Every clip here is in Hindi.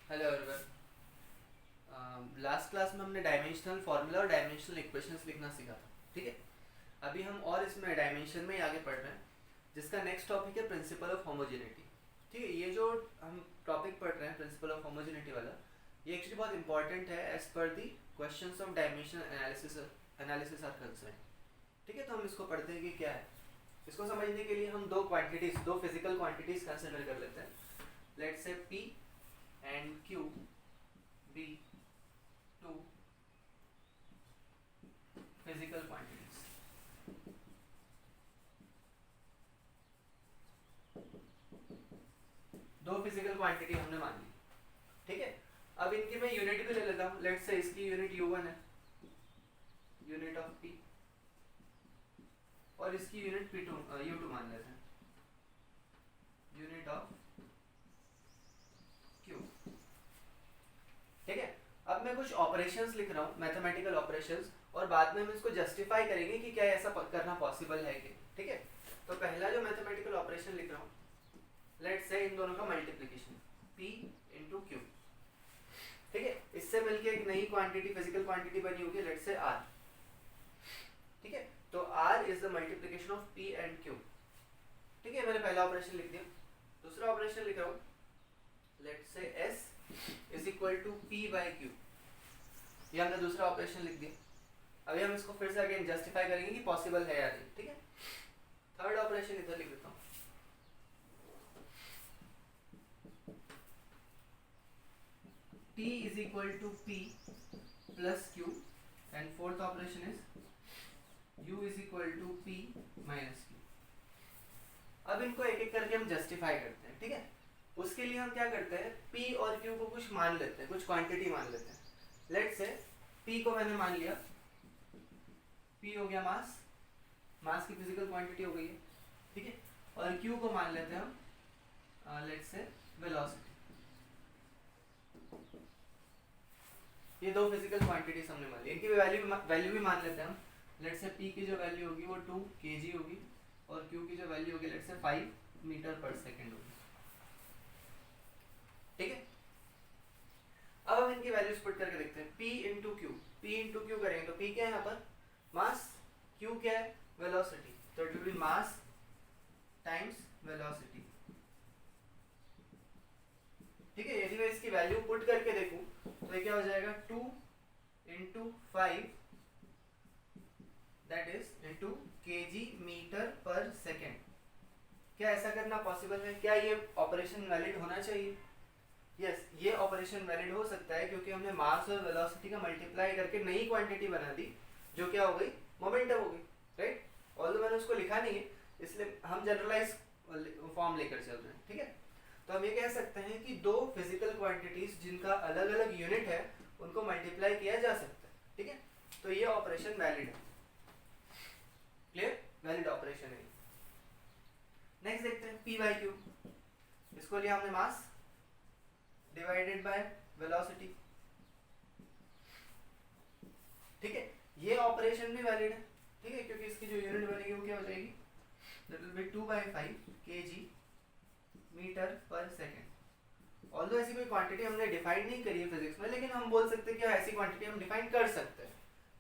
Hello everyone. लास्ट क्लास में हमने डायमेंशनल फार्मूला और डायमेंशनल इक्वेशंस लिखना सीखा था। ठीक है, अभी हम और इसमें डायमेंशन में आगे पढ़ रहे हैं, जिसका नेक्स्ट टॉपिक है प्रिंसिपल ऑफ होमोजेनिटी। ठीक है, ये जो हम टॉपिक पढ़ रहे हैं प्रिंसिपल ऑफ होमोजेनिटी वाला, ये एक्चुअली बहुत इंपॉर्टेंट है as per the questions of dimension analysis are concern. ठीक है, तो हम इसको पढ़ते हैं कि क्या है। इसको समझने के लिए हम दो फिजिकल क्वांटिटीज कंसिडर कर लेते हैं। Let's say P and Q be two physical quantities। दो फिजिकल क्वांटिटी हमने मान ली। ठीक है, अब इनकी मैं यूनिट भी ले लेता हूँ। लेट्स से इसकी यूनिट U1 है, यूनिट ऑफ P, और इसकी यूनिट P2 U2 मान लेते हैं, यूनिट ऑफ Q। ठीक है, अब मैं कुछ ऑपरेशंस लिख रहा हूँ, मैथमेटिकल ऑपरेशंस, और बाद में हम इसको जस्टिफाई करेंगे कि क्या ऐसा करना पॉसिबल है कि। ठीक है, तो पहला जो मैथमेटिकल ऑपरेशन लिख रहा हूँ, लेट्स से इन दोनों का मल्टीप्लिकेशन P इंटू Q। ठीक है, इससे मिलके एक नई क्वांटिटी, फिजिकल क्वांटिटी बनी होगी, लेट्स से R। ठीक है, तो R is the multiplication of P and Q। ठीक है, मैंने पहला ऑपरेशन लिख दिया। दूसरा ऑपरेशन लिख रहा हूँ, let's say S is equal to P by Q। ये हमने दूसरा ऑपरेशन लिख दिया। अभी हम इसको फिर से अगेन जस्टिफाई करेंगे कि पॉसिबल है या नहीं। ठीक है, थर्ड ऑपरेशन इधर लिख देता हूँ, T is equal to P plus Q, and fourth operation is U is equal to P minus Q। अब इनको एक एक करके हम जस्टिफाई करते हैं। ठीक है, उसके लिए हम क्या करते हैं, P और Q को कुछ मान लेते हैं, कुछ क्वांटिटी मान लेते हैं। लेट्स से P को मैंने मान लिया, P हो गया मास, मास की फिजिकल क्वांटिटी हो गई है। ठीक है, और Q को मान लेते हैं हम, लेट्स से वेलोसिटी। ये दो फिजिकल क्वांटिटीज हमने मान ली, इनकी वैल्यू भी मान लेते हैं हम। लेट्स से P की जो वैल्यू होगी वो 2 kg होगी, और Q की जो वैल्यू होगी let's say 5 metre per second होगी। ठीक है, अब हम इनकी वैल्यूज पुट करके देखते हैं। P into Q, P into Q करेंगे तो P क्या है यहाँ पर, मास, Q क्या है, वेलोसिटी, तो it will be mass times velocity. ठीक है, यदि मैं इसकी वैल्यू पुट करके देखूं तो ये क्या हो जाएगा, 2 into 5 that is into kg metre per second. क्या ऐसा करना पॉसिबल है? क्या ये ऑपरेशन वैलिड होना चाहिए? यस, ये ऑपरेशन वैलिड हो सकता है, क्योंकि हमने मास और वेलोसिटी का मल्टीप्लाई करके नई क्वांटिटी बना दी, जो क्या हो गई, मोमेंटम हो गई। राइट, ऑल्दो मैंने उसको लिखा नहीं है, इसलिए हम जनरलाइज फॉर्म लेकर चल रहे हैं। ठीक है, तो हम ये कह सकते हैं कि दो फिजिकल क्वांटिटीज जिनका अलग अलग यूनिट है, उनको मल्टीप्लाई किया जा सकता है। ठीक है, तो ये ऑपरेशन वैलिड है। क्लियर, वैलिड ऑपरेशन है। नेक्स्ट देखते हैं P बाई Q। इसको लिया हमने मास डिवाइडेड बाय वेलोसिटी। ठीक है, ये ऑपरेशन भी वैलिड है। ठीक है, क्योंकि इसकी जो यूनिट बनेगी वो क्या हो जाएगी, that will be 2/5 kg metre per second. Although ऐसी कोई क्वांटिटी हमने डिफाइन नहीं करी है फिजिक्स में, लेकिन हम बोल सकते हैं कि ऐसी क्वांटिटी हम डिफाइन कर सकते हैं,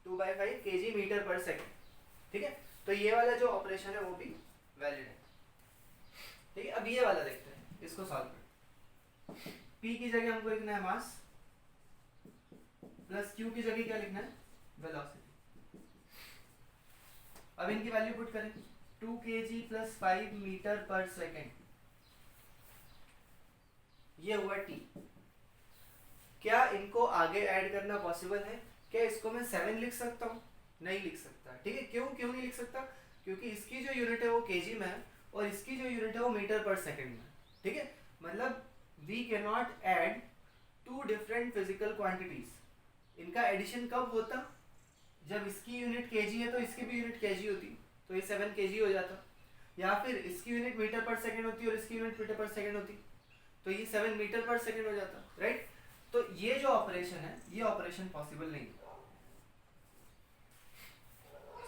2/5 kg मीटर पर सेकेंड। ठीक है, तो ये वाला जो ऑपरेशन है वो भी वैलिड है। ठीक है, अब ये वाला देखते हैं, इसको सॉल्व करें। P की जगह हमको लिखना है मास, प्लस Q की जगह क्या लिखना है, वेलोसिटी। अब इनकी वैल्यू पुट करें, 2 kg plus 5 metre per second, ये हुआ T। क्या इनको आगे ऐड करना पॉसिबल है? क्या इसको मैं 7 लिख सकता हूँ? नहीं लिख सकता। ठीक है, क्यों नहीं लिख सकता, क्योंकि इसकी जो यूनिट है वो kg में है, और इसकी जो यूनिट है वो मीटर पर सेकेंड में। ठीक है, मतलब we can not add two different physical quantities. इनका एडिशन कब होता, जब इसकी यूनिट kg है तो इसकी भी यूनिट kg होती, तो ये 7 kg हो जाता। या फिर इसकी यूनिट मीटर पर सेकेंड होती और इसकी यूनिट मीटर पर सेकेंड होती, तो ये 7 मीटर पर सेकेंड हो जाता। राइट, तो ये जो ऑपरेशन है, ये ऑपरेशन पॉसिबल नहीं।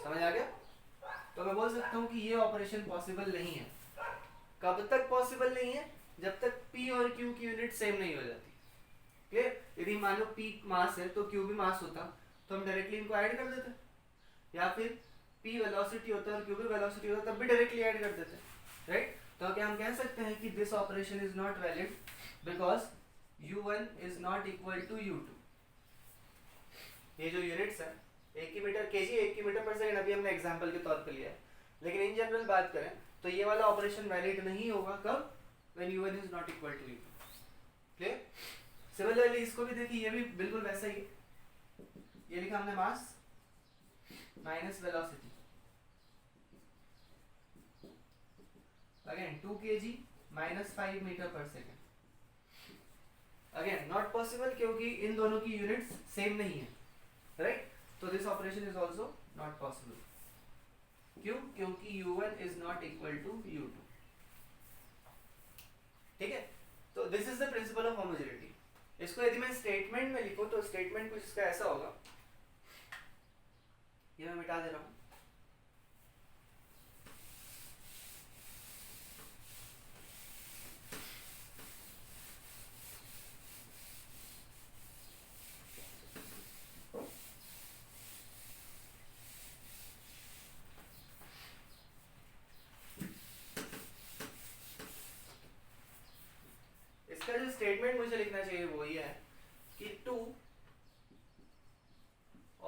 समझ आ गया? तो मैं बोल सकता हूँ कि ये ऑपरेशन पॉसिबल नहीं है। कब तक पॉसिबल नहीं है? जब तक P और Q की यूनिट सेम नहीं हो जाती। क्लियर? यदि मान लो p मास है तो q भी मास होता, तो हम डायरेक्टली इनको ऐड कर देते, या फिर p वेलोसिटी होता है और q भी वेलोसिटी होता है, तब भी डायरेक्टली ऐड कर देते, राइट? तो क्या हम कह सकते हैं कि this operation is not valid because u1 is not equal to u2। ये जो यूनिट्स है 1 की मीटर केजी 1 की मीटर पर सेकंड अभी हमने एग्जांपल के तौर पे लिया है, लेकिन इन जनरल बात करें तो ये वाला ऑपरेशन वैलिड नहीं होगा कब? When u1 is not equal to u2। Clear? Similarly इसको भी देखिए, ये भी बिल्कुल वैसा ही है। ये लिखा हमने mass minus velocity, again 2 kg minus 5 metre per second. Again not possible क्योंकि इन दोनों की यूनिट्स सेम नहीं है, राइट? तो this operation is also not possible. क्यों? क्योंकि u1 is not equal to u2। ठीक है? तो this is the principle of homogeneity. इसको यदि मैं स्टेटमेंट में लिखूं तो स्टेटमेंट कुछ इसका ऐसा होगा, ये मैं मिटा दे रहा हूं। इसका जो स्टेटमेंट मुझे लिखना चाहिए वो ये है कि 2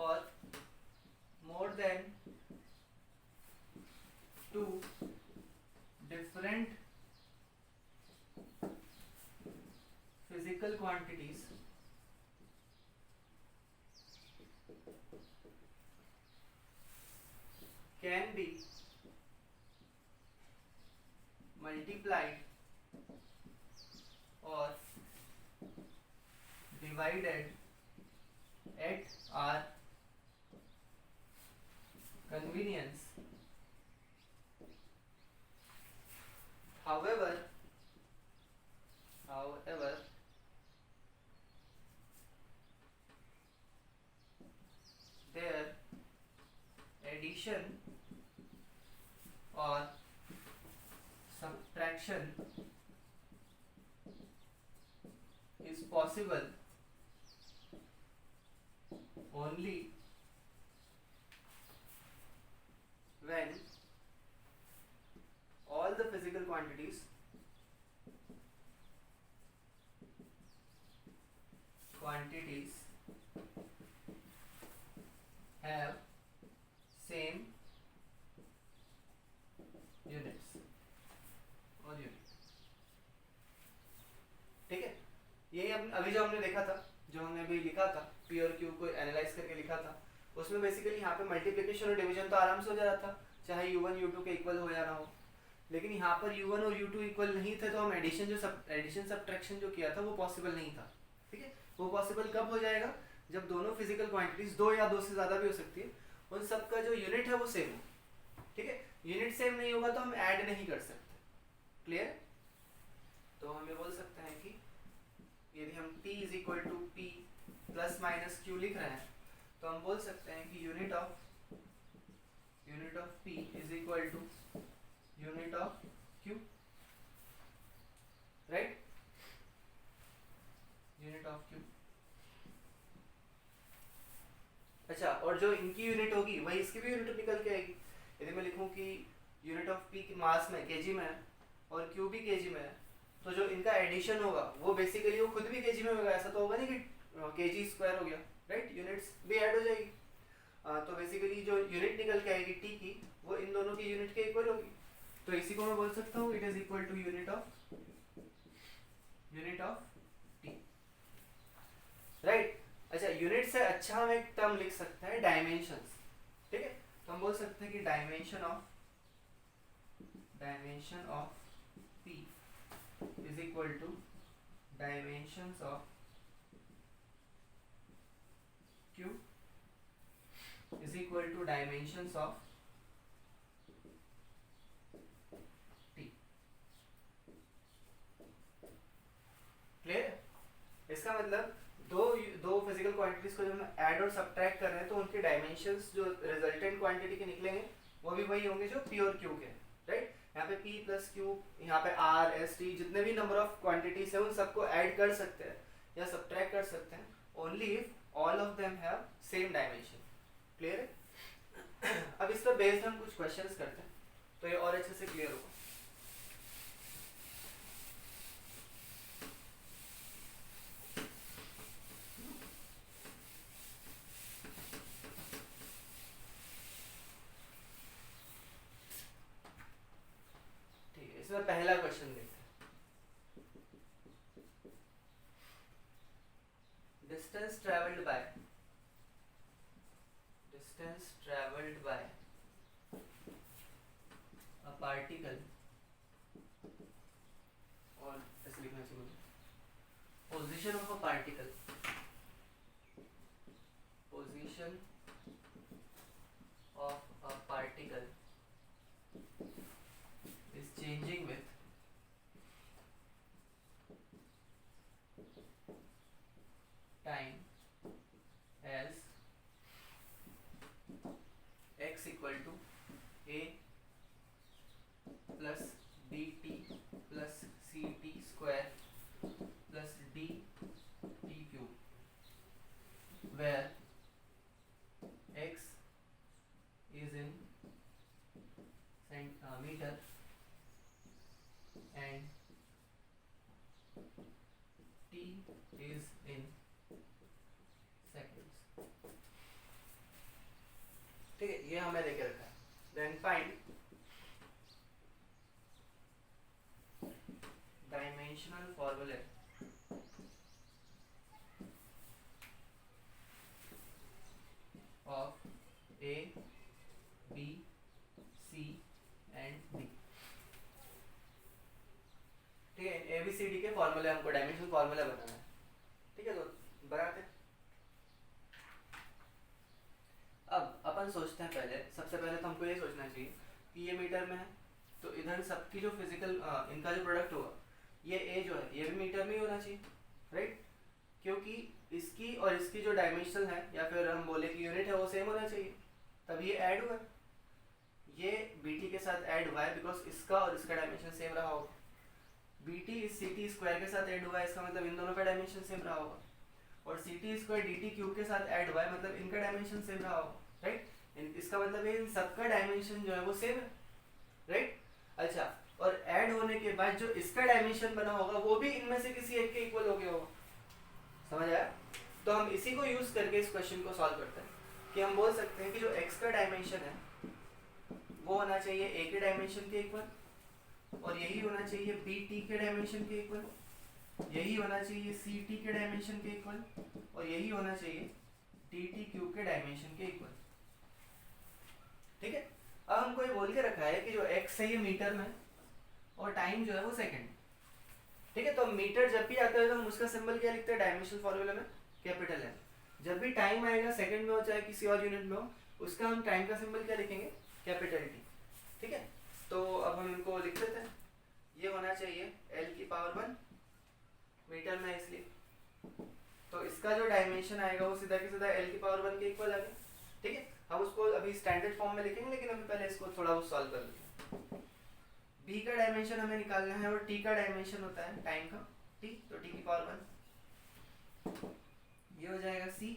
और more than 2 different physical quantities can be multiplied or divided at our convenience. However, their addition or subtraction is possible only when all the physical quantities have same units और unit। ठीक है? यही अभी जो हमने देखा था, जो हमने अभी लिखा था P और Q को एनालाइज करके लिखा था, उसमें बेसिकली यहाँ पे मल्टीप्लिकेशन और डिवीजन तो आराम से हो जा रहा था, चाहे u1 u2 के इक्वल हो या ना हो। लेकिन यहाँ पर u1 और u2 इक्वल नहीं थे, तो हम एडिशन सब्ट्रैक्शन जो किया था वो पॉसिबल नहीं था। ठीक है? वो पॉसिबल कब हो जाएगा? जब दोनों फिजिकल क्वांटिटीज, दो या दो से ज्यादा भी हो सकती है, उन सब का जो यूनिट है वो सेम हो। ठीक है? यूनिट सेम नहीं होगा तो हम ऐड नहीं कर सकते। क्लियर? तो हम ये बोल सकते हैं कि यदि हम t is equal to p plus minus q लिख रहे हैं, तो हम बोल सकते हैं कि unit of p is equal to unit of q, right? Unit of q। अच्छा, और जो इनकी यूनिट होगी वही इसकी भी यूनिट निकल के आएगी। यदि मैं लिखूं कि यूनिट ऑफ p की मास में kg में है और q भी kg में है, तो जो इनका एडिशन होगा वो बेसिकली वो खुद भी kg में होगा। ऐसा तो होगा नहीं कि kg स्क्वायर हो गया, राइट? यूनिट्स भी ऐड हो जाएगी। तो बेसिकली जो यूनिट निकल के आएगी t की, वो इन दोनों की यूनिट के इक्वल होगी। तो इसी को मैं बोल सकता हूँ it is equal to unit of t, right? अच्छा, यूनिट से अच्छा हम एक टर्म लिख सकते हैं डायमेंशंस। ठीक है? तो हम बोल सकते हैं कि dimension of p is equal to dimensions of q is equal to dimensions of t। Clear? इसका मतलब दो फिजिकल क्वांटिटीज को जब हम ऐड और सब्ट्रैक्ट कर रहे हैं तो उनके डायमेंशंस जो रिजल्टेंट क्वांटिटी के निकलेंगे वो भी वही होंगे जो p और q के, राइट? यहाँ पे p प्लस q, यहाँ पे r s t जितने भी नंबर ऑफ क्वांटिटीज है उन सबको ऐड कर सकते हैं, या सब्ट्रैक्ट कर सकते हैं only if all of them have same dimension. Clear है? अब इस पर बेस्ड हम कुछ क्वेश्चंस करते हैं तो ये और अच्छे से क्लियर होगा। ठीक है, इसमें पहला क्वेश्चन देखते हैं। Distance travelled by a particle, और ऐसे लिखना चाहिए मुझे, position of a particle is changing with time as x equal to a plus dt plus ct square plus d t cube, where x is in meter and t is in seconds। ठीक है, ये हमें देके रखा है। देन फाइंड डायमेंशनल फॉर्मूले of A B C and D. ठीक है, ए बी सी डी के फॉर्मूले हमको डायमेंशनल फॉर्मूला बनाना है। ठीक है, तो बनाते हैं। अब अपन सोचते हैं, पहले सबसे पहले तो हमको ये सोचना चाहिए कि ये मीटर में है तो इधर सबकी जो फिजिकल इनका जो प्रोडक्ट होगा ये ए जो है ये भी मीटर में ही होना चाहिए, राइट? क्योंकि इसकी और इसकी जो डायमेंशन है या फिर हम बोले कि यूनिट है वो सेम होना चाहिए, तब ये ऐड हुआ। ये BT के साथ ऐड हुआ है बिकॉज इसका और इसका डायमेंशन सेम रहा होगा। BT इस CT स्क्वायर के साथ ऐड हुआ है, इसका मतलब इन दोनों का डायमेंशन सेम रहा होगा। और CT स्क्वायर DT क्यूब के साथ ऐड हुआ है, मतलब इनका डायमेंशन सेम रहा होगा, राइट? इसका मतलब है इन सबका डायमेंशन जो है वो सेम है, राइट? अच्छा, और ऐड होने के बाद जो इसका डायमेंशन बना होगा वो भी इनमें से किसी एक के इक्वल हो गया होगा। समझ आया? तो हम इसी को यूज करके इस क्वेश्चन को सॉल्व करते हैं कि हम बोल सकते हैं कि जो x का डायमेंशन है वो होना चाहिए a के डायमेंशन के इक्वल, और यही होना चाहिए BT के डायमेंशन के इक्वल, यही होना चाहिए CT के डायमेंशन के इक्वल, और यही होना चाहिए DT क्यूब के डायमेंशन के इक्वल। ठीक है, अब हमको ये बोल के रखा है कि जो x है ये मीटर में और टाइम जो है वो सेकंड। ठीक है, तो मीटर जब भी आता है तो हम उसका सिंबल क्या लिखते हैं डायमेंशनल फॉर्मूला में? Capital M। जब भी टाइम आएगा सेकंड में हो चाहे किसी और यूनिट में हो, उसका हम टाइम का सिंबल क्या लिखेंगे? Capital T। ठीक है, तो अब हम इनको लिख देते हैं। ये होना चाहिए L की पावर 1 मीटर में, इसलिए तो इसका जो डायमेंशन आएगा वो सीधा की सीधा L की पावर 1 के इक्वल आ गया। ठीक है, हम उसको अभी स्टैंडर्ड फॉर्म में लिखेंगे, लेकिन अभी पहले इसको थोड़ा बहुत सॉल्व कर लेते हैं। B का डायमेंशन हमें निकालना है और T का डायमेंशन होता है टाइम का T, तो T की पावर 1 ये हो जाएगा C,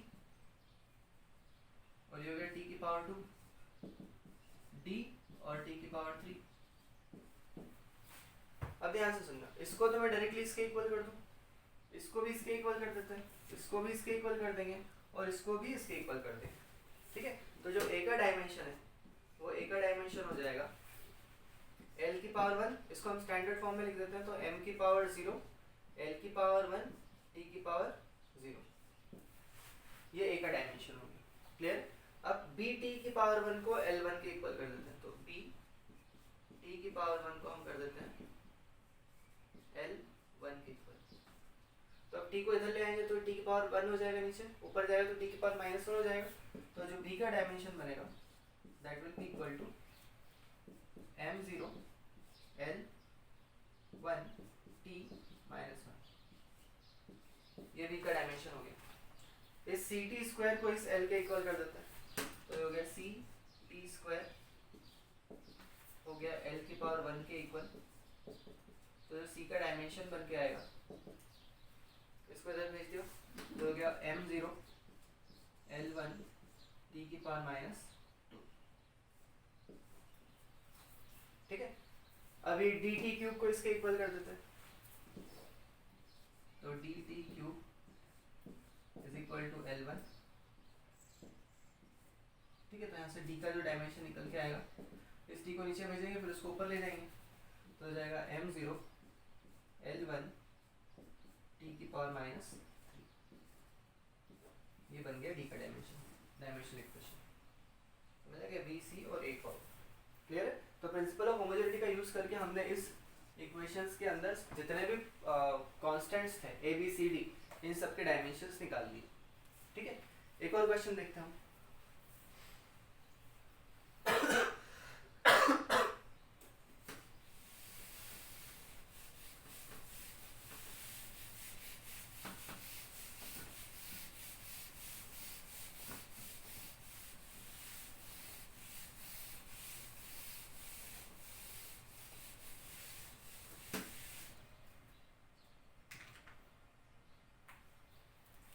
और ये हो गया T की पावर 2 D, और T की पावर 3। अब ध्यान से सुनना, इसको तो मैं डायरेक्टली इसके इक्वल कर दूं, इसको भी इसके इक्वल कर देते हैं, इसको भी इसके इक्वल कर देंगे, और इसको भी इसके इक्वल कर देंगे। ठीक है, तो जो A का डायमेंशन है वो A का डायमेंशन हो जाएगा L की पावर 1, इसको हम स्टैंडर्ड फॉर्म में लिख देते हैं, तो M की पावर 0, L की पावर 1, T की पावर 0। ये A का डायमेंशन हो गया। क्लियर? अब B T की पावर 1 को L1 के इक्वल कर देते हैं, तो B T की पावर 1 को हम कर देते हैं L1 के इक्वल। तो अब T को इधर ले आएंगे तो T की पावर 1 हो जाएगा, नीचे ऊपर जाएगा तो T की पावर -1 हो जाएगा। तो जो B का डायमेंशन बनेगा that will be equal to M0 L1 T -1। ये B का डायमेंशन हो गया। इस CT स्क्वायर को इस L के इक्वल कर देते हैं, तो हो गया CT स्क्वायर हो गया L की पावर 1 के इक्वल। तो जो C का डायमेंशन बन के आएगा इसको इधर भेज दियो तो हो गया m0 L1 t की पावर -2। ठीक है, अभी dt क्यूब को इसके इक्वल कर देते हैं, तो dt cube is equal to L1। ठीक है, तो यहाँ से d का जो डायमेंशन निकल के आएगा, इस d को नीचे भेजेंगे फिर उसको ऊपर ले जाएंगे, तो हो जाएगा m0 L1 t की पावर -3। ये बन गया d का डायमेंशन इक्वेशन, मिल गया b c और a का। क्लियर है? तो प्रिंसिपल ऑफ होमोजेनिटी का यूज करके हमने इस इक्वेशंस के अंदर जितने भी कांस्टेंट्स थे a b c d, इन सब के डायमेंशंस निकाल लिए। ठीक है, एक और क्वेश्चन देखते हैं हम।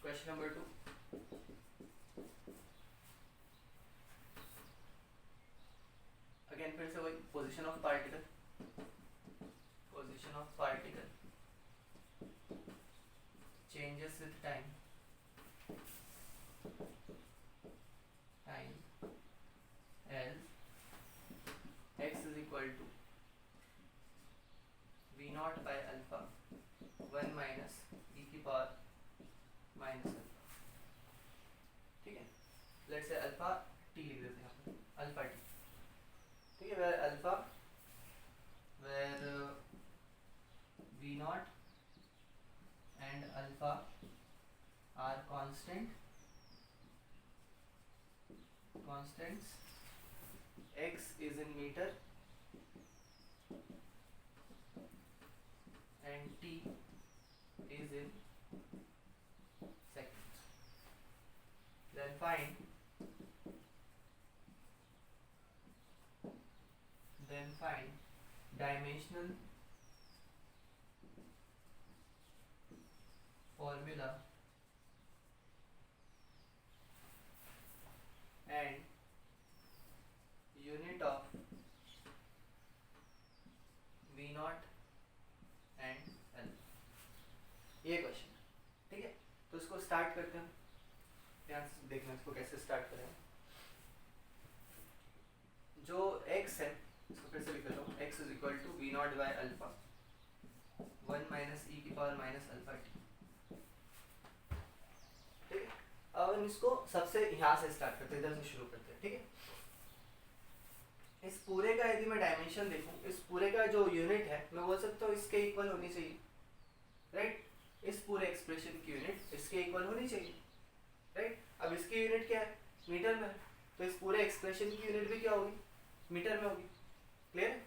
Question number 2. Again फिर से वही position of particle changes with time L x is equal to v naught by alpha 1 minus e की पावर माइनस अल्फा। ठीक है, लेट्स से अल्फा टी लिख देते हैं यहाँ पर, अल्फा टी। ठीक है, where alpha where V naught and alpha are constants, x is in meter and t is in seconds. Then find dimensional formula and unit of v naught and l। ये क्वेश्चन। ठीक है, तो इसको स्टार्ट करते हैं। ध्यान से देखना इसको कैसे स्टार्ट करें। जो x है इसको फिर से लिख देता हूँ, x is equal to v naught by alpha 1 minus e की पावर माइनस अल्फा टी। ठीक है, अब हम इसको सबसे यहाँ से स्टार्ट करते हैं, इधर से शुरू करते हैं। ठीक है, इस पूरे का यदि मैं डायमेंशन देखूं, इस पूरे का जो यूनिट है मैं बोल सकता हूँ इसके इक्वल होनी चाहिए, राइट? इस पूरे एक्सप्रेशन की यूनिट इसके इक्वल होनी चाहिए, राइट? अब इसकी यूनिट क्या है? मीटर में, तो इस पूरे एक्सप्रेशन की यूनिट भी क्या होगी? मीटर में होगी। क्लियर?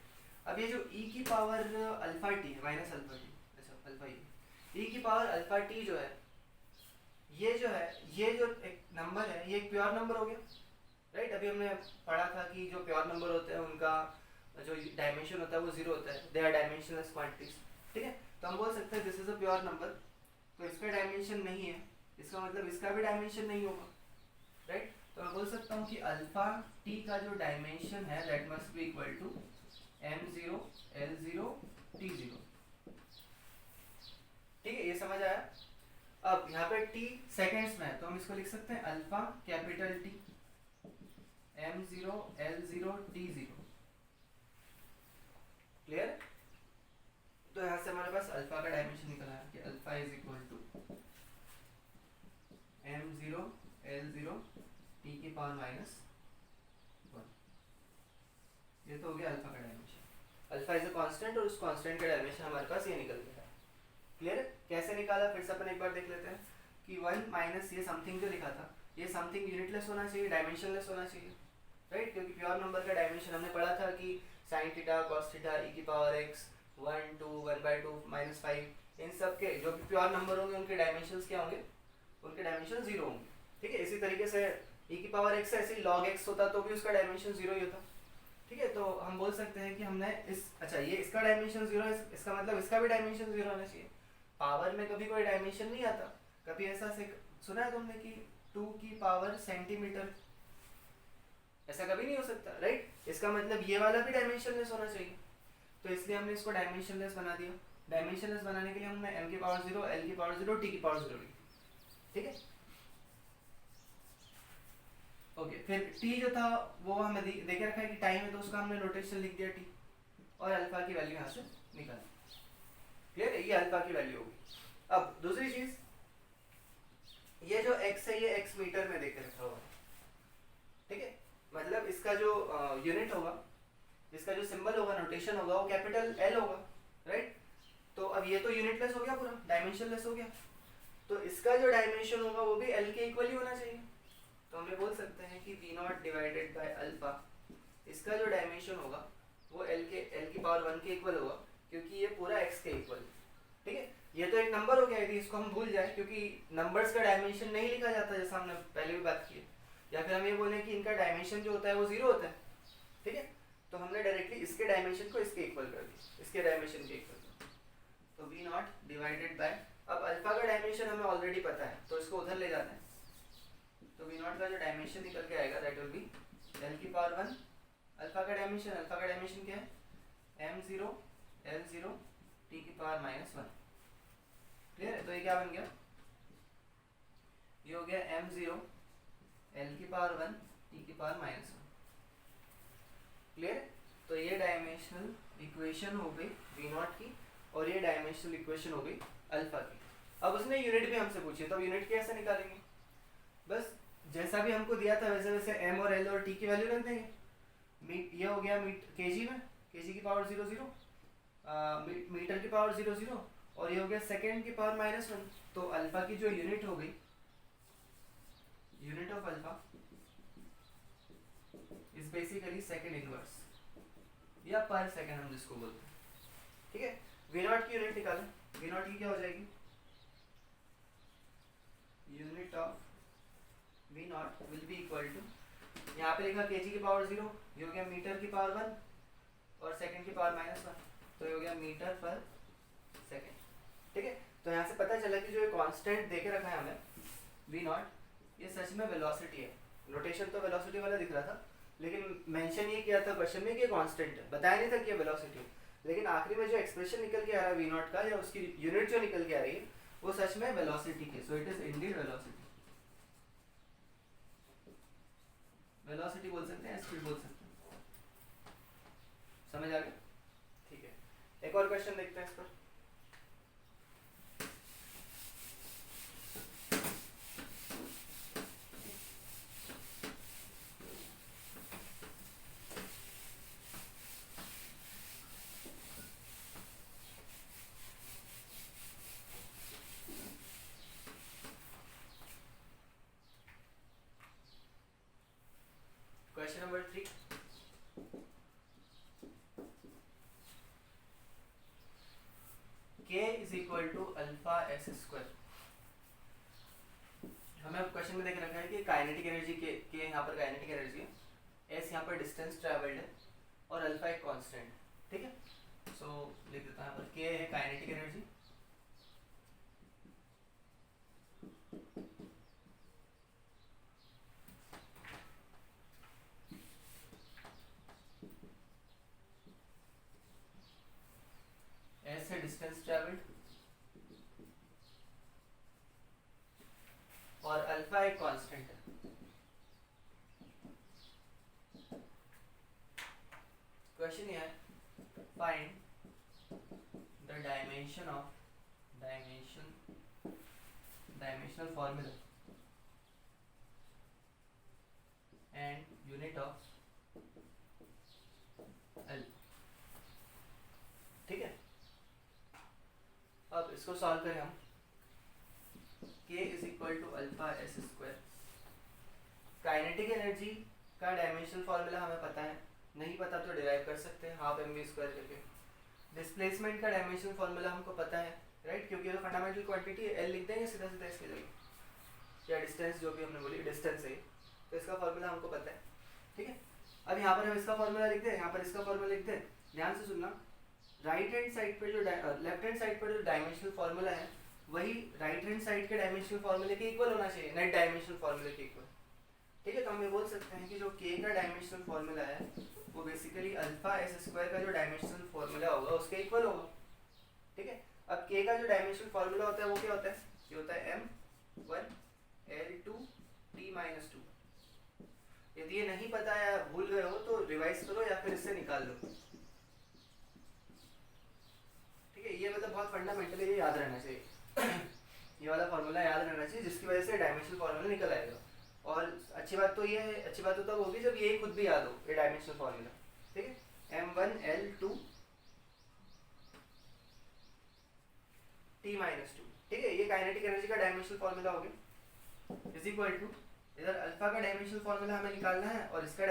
अब ये जो e की पावर अल्फा टी है माइनस अल्फा टी, अच्छा अल्फा e की पावर अल्फा टी जो है, ये जो एक नंबर है, ये एक प्योर नंबर हो गया, राइट? अभी हमने पढ़ा था कि जो प्योर नंबर होते हैं उनका जो डायमेंशन होता है वो जीरो होता है, दे आर डायमेंशनलेस क्वांटिटीज। ठीक है, तो हम बोल सकते हैं this is a pure number, तो इसका डायमेंशन नहीं है, इसका मतलब इसका भी डायमेंशन नहीं होगा, राइट? तो मैं बोल सकता हूँ कि अल्फा टी का जो डायमेंशन है that must be equal to m0 l0 t0। ठीक है, ये समझ आया? अब यहाँ पे t सेकेंड्स में है तो हम इसको लिख सकते हैं alpha capital T m0 l0 t0। Clear? तो यहाँ से हमारे पास अल्फा का डायमेंशन निकला है कि alpha is equal to m0 l0 t की पावर माइनस 1। ये तो हो गया अल्फा का dimension. Alpha is a constant और उस कांस्टेंट का डायमेंशन हमारे पास ये निकल गया। क्लियर? कैसे निकाला फिर से अपन एक बार देख लेते हैं कि 1 माइनस ये समथिंग जो लिखा था, ये समथिंग यूनिटलेस होना चाहिए, डायमेंशनलेस होना चाहिए, राइट? क्योंकि प्योर नंबर का डायमेंशन हमने पढ़ा था कि sin theta cos theta e की पावर x 1 2 1/2 -5, इन सब के जो भी प्योर नंबर होंगे उनके डायमेंशंस क्या होंगे? उनके डायमेंशन 0 होंगे। ठीक है, इसी तरीके से e की पावर x ऐसे log x होता तो भी उसका डायमेंशन 0 ही होता। ठीक है, तो हम बोल सकते हैं कि हमने अच्छा ये इसका डायमेंशन 0 है, इसका मतलब इसका भी डायमेंशन 0 होना चाहिए। पावर में कभी कोई डायमेंशन नहीं आता, कभी ऐसा से सुना है तुमने कि 2 की पावर सेंटीमीटर, ऐसा कभी नहीं हो सकता, राइट? इसका मतलब ये वाला भी डायमेंशनलेस होना चाहिए, तो इसलिए हमने इसको डायमेंशनलेस बना दिया। डायमेंशनलेस बनाने के लिए हमने m की पावर 0, l की पावर 0, t की पावर 0 ली, ठीक है। ओके, फिर t जो था वो हमें देखे रखा है कि टाइम है, तो उसका हमने नोटेशन लिख दिया t, और अल्फा की वैल्यू यहाँ से निकाल, क्लियर है? ये अल्फा की वैल्यू होगी। अब दूसरी चीज, ये जो x है ये x मीटर में देके रखा हुआ है, ठीक है। मतलब इसका जो यूनिट होगा, इसका जो सिंबल होगा, नोटेशन होगा, वो कैपिटल L होगा, राइट? तो अब ये तो यूनिटलेस हो गया, पूरा डायमेंशनलेस हो गया, तो इसका जो डायमेंशन होगा वो भी L के इक्वल ही होना चाहिए। तो हम ये बोल सकते हैं कि V0 डिवाइडेड बाय अल्फा, इसका जो डायमेंशन होगा वो L की पावर 1 के इक्वल होगा, क्योंकि ये पूरा x के इक्वल, ठीक है। ये तो एक नंबर हो गया, यदि इसको हम भूल जाए, क्योंकि नंबर्स का डायमेंशन नहीं लिखा जाता, जैसा हमने पहले भी बात की है, या फिर हम ये बोलें कि इनका डायमेंशन जो होता है वो 0 होता है, ठीक है। तो हमने डायरेक्टली इसके डायमेंशन को इसके इक्वल कर दिया, इसके डायमेंशन के इक्वल। तो V0 डिवाइडेड बाय, अब अल्फा का डायमेंशन हमें ऑलरेडी पता है, तो इसको उधर ले जाते हैं, तो V0 का जो डायमेंशन निकल के आएगा दैट विल बी l की पावर 1, अल्फा का डायमेंशन क्या है, m0 l0 t की पावर -1, क्लियर है? तो ये क्या बन गया, ये हो गया m0 l की पावर 1 t की पावर -1, क्लियर है? तो ये डायमेंशनल इक्वेशन हो गई V0 की, और ये डायमेंशनल इक्वेशन हो गई अल्फा की। अब उसने यूनिट भी हमसे पूछी, तो यूनिट कैसे निकालेंगे, बस जैसा भी हमको दिया था वैसे वैसे m और l और t की वैल्यू रख देंगे। ये हो गया केजी में, केजी की पावर 0 0, मीटर की पावर 0 0, और ये हो गया सेकेंड की पावर -1। तो अल्फा की जो यूनिट हो गई, unit of alpha is basically second inverse, या पर सेकेंड हम जिसको बोलते हैं, ठीक है। V0 की यूनिट निकालें, V0 की क्या हो जाएगी, unit of V0 will be equal to, यहाँ पे लिखा केजी की पावर 0, ये हो गया मीटर की पावर 1 और सेकंड की पावर -1, तो ये हो गया मीटर पर सेकंड, ठीक है। तो यहाँ से पता चला कि जो ये कांस्टेंट देके रखा है हमें V0, ये सच में वेलोसिटी है। नोटेशन तो वेलोसिटी वाला दिख रहा था, लेकिन मेंशन ये किया था क्वेश्चन में कि ये कांस्टेंट है, बताया नहीं था कि ये वेलोसिटी है, लेकिन आखिरी में जो एक्सप्रेशन निकल के आ रहा है V0 का, या उसकी यूनिट जो निकल के आ रही है वो सच में वेलोसिटी की, so it is Indeed velocity. Velocity बोल सकते हैं, स्पीड बोल सकते हैं, समझ आ गया? ठीक है, एक और क्वेश्चन देखते हैं इस पर। Question number 3, k is equal to alpha s square. हमें अब क्वेश्चन में देख रखा है कि काइनेटिक एनर्जी के यहाँ पर काइनेटिक एनर्जी है, s यहाँ पर डिस्टेंस ट्रैवल्ड है, और अल्फा एक कांस्टेंट, ठीक है। सो लिख देता हूँ यहाँ पर k है काइनेटिक एनर्जी, s है डिस्टेंस ट्रैवल्ड, और अल्फा एक कांस्टेंट है। क्वेश्चन ये है, find the dimensional formula and unit of L, ठीक है। अब इसको सॉल्व करें हम, k is equal to alpha s square. Kinetic energy का डायमेंशनल फॉर्मूला हमें पता है, नहीं पता तो डिराइव कर सकते हैं हाफ mv स्क्वायर करके। डिस्प्लेसमेंट का डायमेंशनल फॉर्मूला हमको पता है, राइट, क्योंकि ये फंडामेंटल क्वांटिटी है, L लिख देंगे सीधा सीधा इसके जगह, या डिस्टेंस जो भी हमने बोली डिस्टेंस है, तो इसका फॉर्मूला हमको पता है, ठीक है। अब यहाँ पर हम इसका फॉर्मूला लिख दें, यहाँ पर इसका फॉर्मूला लिख दें, ध्यान से सुनना। राइट हैंड साइड पर जो लेफ्ट हैंड साइड पर जो डायमेंशनल फॉर्मूला है वही राइट हैंड साइड के डायमेंशनल फॉर्मूले के इक्वल होना चाहिए, नेट डायमेंशनल फॉर्मूले के इक्वल। ठीक है, तो हम ये बोल सकते हैं कि जो k का डायमेंशनल फॉर्मूला है वो बेसिकली अल्फा एस स्क्वायर का जो डायमेंशनल फॉर्मूला होगा उसके इक्वल होगा। ठीक है, अब k का जो डायमेंशनल फॉर्मूला होता है वो क्या होता है, ये होता है m1l2t-2। यदि ये नहीं पता या भूल गए हो तो रिवाइज करो या फिर इससे निकाल लो। ठीक है, ये मतलब बहुत फंडामेंटल है, ये याद रहना चाहिए। ये वाला फॉर्मूला याद रहना चाहिए जिसकी वजह से डायमेंशनल फॉर्मूला निकल आएगा। और अच्छी बात तो ये है, अच्छी बात तो तब होगी जब ये खुद भी याद हो, ये डायमेंशनल फॉर्मूला। ठीक है, m1l2 t-2। ठीक है, ये काइनेटिक एनर्जी का डायमेंशनल फॉर्मूला हो गया, इज इक्वल टू, इधर अल्फा का डायमेंशनल फॉर्मूला हमें निकालना है और इसका